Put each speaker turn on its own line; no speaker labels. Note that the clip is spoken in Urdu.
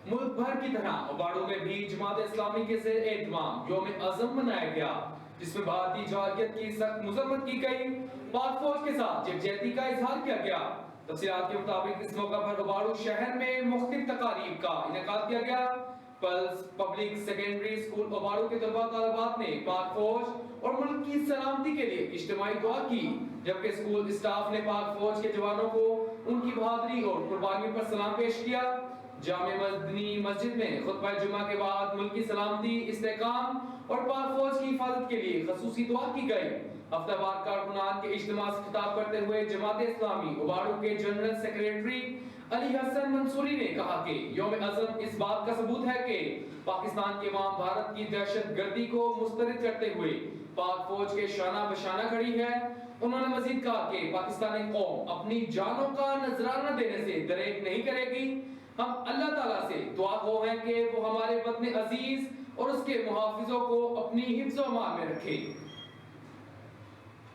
ملک بھر کی طرح اوباڑو میں بھی جماعت اسلامی کے زیر اہتمام یوم عزم منایا گیا، جس میں بھارتی جارحیت کی سخت مذمت کی گئی، پاک فوج کے ساتھ یکجہتی کا اظہار کیا گیا۔ تفصیلات کے مطابق اس موقع پر اوباڑو شہر میں مختلف تقاریب کا انعقاد کیا گیا۔ پلس پبلک سیکنڈری اسکول اوباڑو کے طلباء طالبات نے پاک فوج اور ملک کی سلامتی کے لیے اجتماعی دعا کی، جبکہ اسکول اسٹاف نے پاک فوج کے جوانوں کو ان کی بہادری اور قربانیوں پر سلام پیش کیا۔ جامع مدنی مسجد میں خطبہ جمعہ کے بعد ملک کی سلامتی، استحکام اور پاک فوج کی حفاظت کے لیے خصوصی دعا کی گئی۔ ہفتہ وار کارکنان کے اجتماع سے خطاب کرتے ہوئے جماعت اسلامی اوباڑو کے جنرل سیکریٹری علی حسن منصوری نے کہا کہ یوم عزم اس بات کا ثبوت ہے کہ پاکستان کے عوام بھارت کی دہشت گردی کو مسترد کرتے ہوئے پاک فوج کے شانہ بشانہ کھڑی ہے۔ انہوں نے مزید کہا کہ پاکستانی قوم اپنی جانوں کا نذرانہ دینے سے دریغ نہیں کرے گی۔ ہم اللہ تعالیٰ سے دعا گو ہیں کہ وہ ہمارے وطن عزیز اور اس کے محافظوں کو اپنی حفظ و امان میں رکھے۔